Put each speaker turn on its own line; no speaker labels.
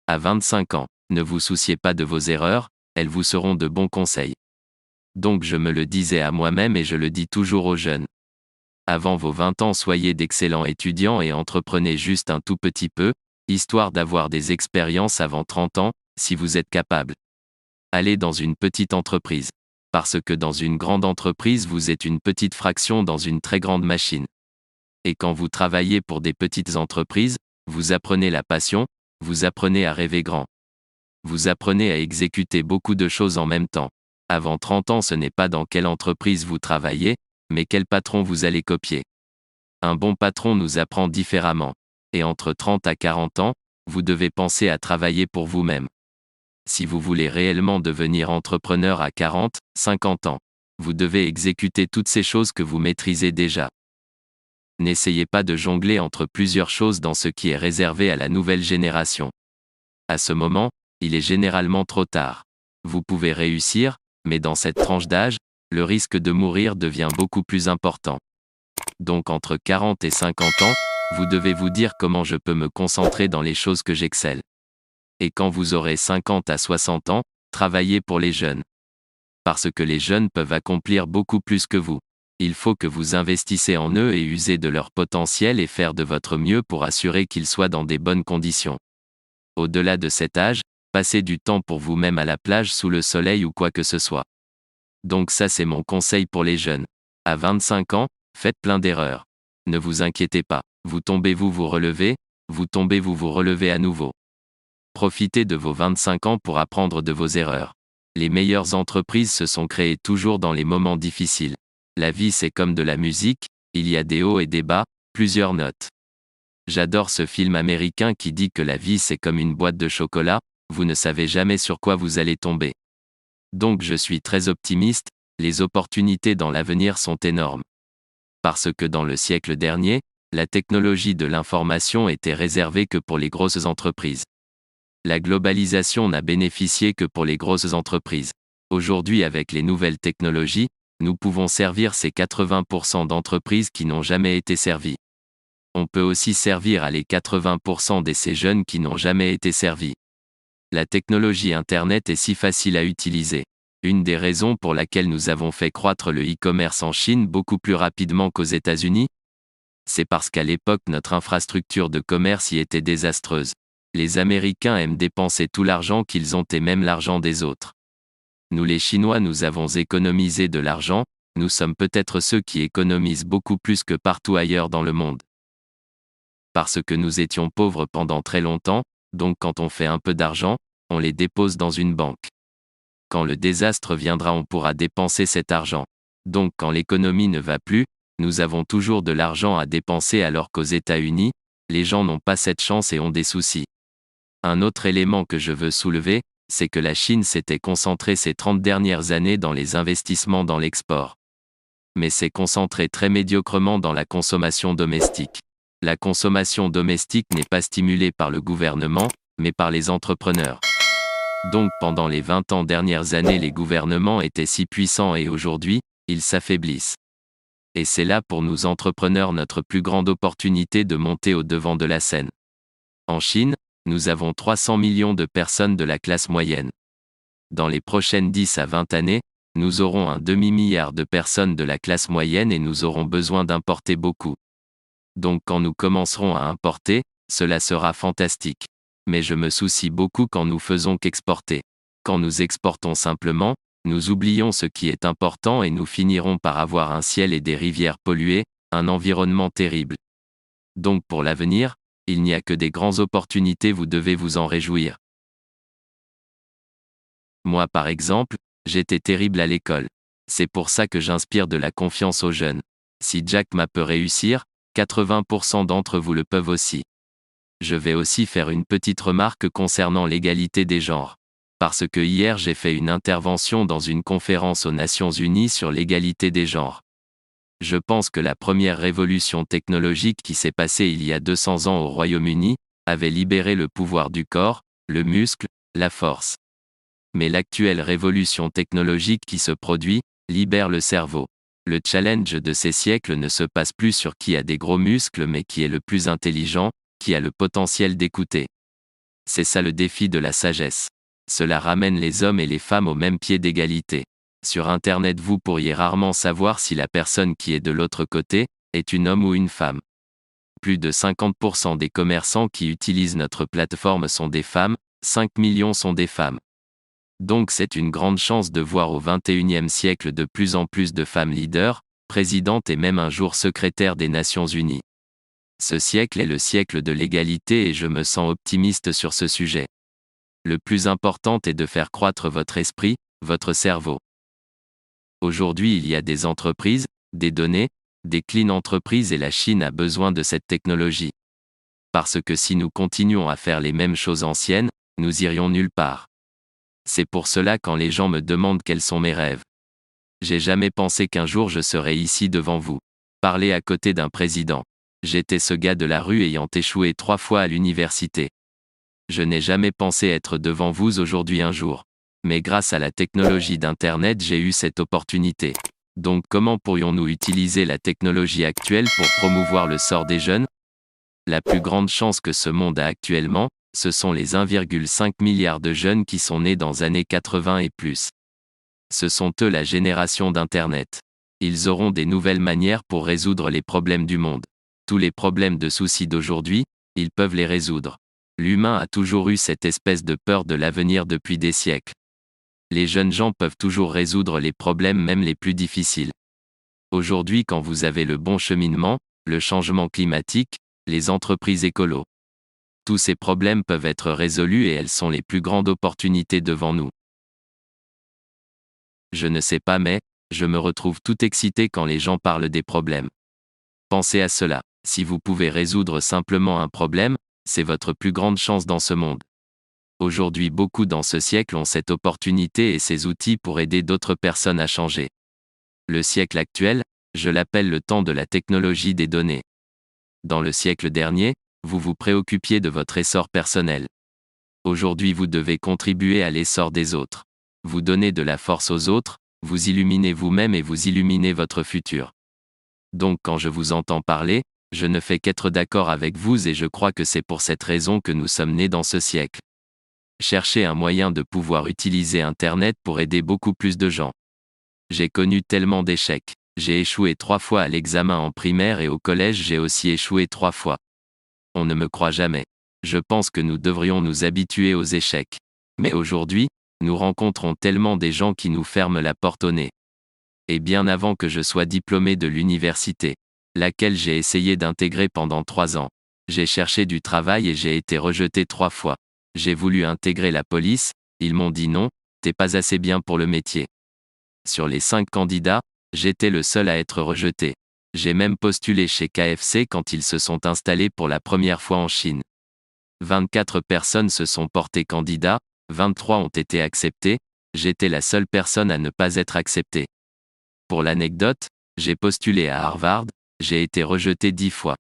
À 25 ans, ne vous souciez pas de vos erreurs, elles vous seront de bons conseils. Donc je me le disais à moi-même et je le dis toujours aux jeunes. Avant vos 20 ans, soyez d'excellents étudiants et entreprenez juste un tout petit peu, histoire d'avoir des expériences avant 30 ans, si vous êtes capable. Allez dans une petite entreprise. Parce que dans une grande entreprise, vous êtes une petite fraction dans une très grande machine. Et quand vous travaillez pour des petites entreprises, vous apprenez la passion, vous apprenez à rêver grand. Vous apprenez à exécuter beaucoup de choses en même temps. Avant 30 ans, ce n'est pas dans quelle entreprise vous travaillez, mais quel patron vous allez copier. Un bon patron nous apprend différemment. Et entre 30 à 40 ans, vous devez penser à travailler pour vous-même. Si vous voulez réellement devenir entrepreneur à 40, 50 ans, vous devez exécuter toutes ces choses que vous maîtrisez déjà. N'essayez pas de jongler entre plusieurs choses dans ce qui est réservé à la nouvelle génération. À ce moment, il est généralement trop tard. Vous pouvez réussir, mais dans cette tranche d'âge, le risque de mourir devient beaucoup plus important. Donc entre 40 et 50 ans, vous devez vous dire comment je peux me concentrer dans les choses que j'excelle. Et quand vous aurez 50 à 60 ans, travaillez pour les jeunes. Parce que les jeunes peuvent accomplir beaucoup plus que vous. Il faut que vous investissez en eux et usez de leur potentiel et faire de votre mieux pour assurer qu'ils soient dans des bonnes conditions. Au-delà de cet âge, passez du temps pour vous-même à la plage sous le soleil ou quoi que ce soit. Donc ça c'est mon conseil pour les jeunes. À 25 ans, faites plein d'erreurs. Ne vous inquiétez pas, vous tombez vous relevez, vous tombez vous relevez à nouveau. Profitez de vos 25 ans pour apprendre de vos erreurs. Les meilleures entreprises se sont créées toujours dans les moments difficiles. La vie c'est comme de la musique, il y a des hauts et des bas, plusieurs notes. J'adore ce film américain qui dit que la vie c'est comme une boîte de chocolat, vous ne savez jamais sur quoi vous allez tomber. Donc je suis très optimiste, les opportunités dans l'avenir sont énormes. Parce que dans le siècle dernier, la technologie de l'information était réservée que pour les grosses entreprises. La globalisation n'a bénéficié que pour les grosses entreprises. Aujourd'hui avec les nouvelles technologies, nous pouvons servir ces 80% d'entreprises qui n'ont jamais été servies. On peut aussi servir à les 80% de ces jeunes qui n'ont jamais été servis. La technologie Internet est si facile à utiliser. Une des raisons pour laquelle nous avons fait croître le e-commerce en Chine beaucoup plus rapidement qu'aux États-Unis, c'est parce qu'à l'époque notre infrastructure de commerce y était désastreuse. Les Américains aiment dépenser tout l'argent qu'ils ont et même l'argent des autres. Nous les Chinois nous avons économisé de l'argent, nous sommes peut-être ceux qui économisent beaucoup plus que partout ailleurs dans le monde. Parce que nous étions pauvres pendant très longtemps, donc quand on fait un peu d'argent, on les dépose dans une banque. Quand le désastre viendra, on pourra dépenser cet argent. Donc quand l'économie ne va plus, nous avons toujours de l'argent à dépenser alors qu'aux États-Unis, les gens n'ont pas cette chance et ont des soucis. Un autre élément que je veux soulever, c'est que la Chine s'était concentrée ces 30 dernières années dans les investissements dans l'export. Mais s'est concentrée très médiocrement dans la consommation domestique. La consommation domestique n'est pas stimulée par le gouvernement, mais par les entrepreneurs. Donc pendant les 20 ans dernières années les gouvernements étaient si puissants et aujourd'hui, ils s'affaiblissent. Et c'est là pour nous entrepreneurs notre plus grande opportunité de monter au devant de la scène. En Chine, nous avons 300 millions de personnes de la classe moyenne. Dans les prochaines 10 à 20 années, nous aurons un demi-milliard de personnes de la classe moyenne et nous aurons besoin d'importer beaucoup. Donc quand nous commencerons à importer, cela sera fantastique. Mais je me soucie beaucoup quand nous faisons qu'exporter. Quand nous exportons simplement, nous oublions ce qui est important et nous finirons par avoir un ciel et des rivières polluées, un environnement terrible. Donc pour l'avenir, il n'y a que des grandes opportunités, vous devez vous en réjouir. Moi par exemple, j'étais terrible à l'école. C'est pour ça que j'inspire de la confiance aux jeunes. Si Jack Ma peut réussir, 80% d'entre vous le peuvent aussi. Je vais aussi faire une petite remarque concernant l'égalité des genres. Parce que hier j'ai fait une intervention dans une conférence aux Nations Unies sur l'égalité des genres. Je pense que la première révolution technologique qui s'est passée il y a 200 ans au Royaume-Uni, avait libéré le pouvoir du corps, le muscle, la force. Mais l'actuelle révolution technologique qui se produit, libère le cerveau. Le challenge de ces siècles ne se passe plus sur qui a des gros muscles mais qui est le plus intelligent, qui a le potentiel d'écouter. C'est ça le défi de la sagesse. Cela ramène les hommes et les femmes au même pied d'égalité. Sur Internet, vous pourriez rarement savoir si la personne qui est de l'autre côté est une homme ou une femme. Plus de 50% des commerçants qui utilisent notre plateforme sont des femmes, 5 millions sont des femmes. Donc c'est une grande chance de voir au XXIe siècle de plus en plus de femmes leaders, présidentes et même un jour secrétaires des Nations Unies. Ce siècle est le siècle de l'égalité et je me sens optimiste sur ce sujet. Le plus important est de faire croître votre esprit, votre cerveau. Aujourd'hui, il y a des entreprises, des données, des clean entreprises et la Chine a besoin de cette technologie. Parce que si nous continuons à faire les mêmes choses anciennes, nous irions nulle part. C'est pour cela quand les gens me demandent quels sont mes rêves. J'ai jamais pensé qu'un jour je serais ici devant vous. Parler à côté d'un président. J'étais ce gars de la rue ayant échoué 3 fois à l'université. Je n'ai jamais pensé être devant vous aujourd'hui un jour. Mais grâce à la technologie d'Internet, j'ai eu cette opportunité. Donc comment pourrions-nous utiliser la technologie actuelle pour promouvoir le sort des jeunes? La plus grande chance que ce monde a actuellement, ce sont les 1,5 milliard de jeunes qui sont nés dans années 80 et plus. Ce sont eux la génération d'Internet. Ils auront des nouvelles manières pour résoudre les problèmes du monde. Tous les problèmes de soucis d'aujourd'hui, ils peuvent les résoudre. L'humain a toujours eu cette espèce de peur de l'avenir depuis des siècles. Les jeunes gens peuvent toujours résoudre les problèmes même les plus difficiles. Aujourd'hui, quand vous avez le bon cheminement, le changement climatique, les entreprises écolo, tous ces problèmes peuvent être résolus et elles sont les plus grandes opportunités devant nous. Je ne sais pas mais, je me retrouve tout excité quand les gens parlent des problèmes. Pensez à cela, si vous pouvez résoudre simplement un problème, c'est votre plus grande chance dans ce monde. Aujourd'hui, beaucoup dans ce siècle ont cette opportunité et ces outils pour aider d'autres personnes à changer. Le siècle actuel, je l'appelle le temps de la technologie des données. Dans le siècle dernier, vous vous préoccupiez de votre essor personnel. Aujourd'hui, vous devez contribuer à l'essor des autres. Vous donnez de la force aux autres, vous illuminez vous-même et vous illuminez votre futur. Donc quand je vous entends parler, je ne fais qu'être d'accord avec vous et je crois que c'est pour cette raison que nous sommes nés dans ce siècle. Cherchez un moyen de pouvoir utiliser Internet pour aider beaucoup plus de gens. J'ai connu tellement d'échecs. J'ai échoué 3 fois à l'examen en primaire et au collège j'ai aussi échoué 3 fois. On ne me croit jamais. Je pense que nous devrions nous habituer aux échecs. Mais aujourd'hui, nous rencontrons tellement des gens qui nous ferment la porte au nez. Et bien avant que je sois diplômé de l'université, laquelle j'ai essayé d'intégrer pendant 3 ans, j'ai cherché du travail et j'ai été rejeté 3 fois. J'ai voulu intégrer la police, ils m'ont dit non, t'es pas assez bien pour le métier. Sur les 5 candidats, j'étais le seul à être rejeté. J'ai même postulé chez KFC quand ils se sont installés pour la première fois en Chine. 24 personnes se sont portées candidats, 23 ont été acceptés, j'étais la seule personne à ne pas être acceptée. Pour l'anecdote, j'ai postulé à Harvard, j'ai été rejeté 10 fois.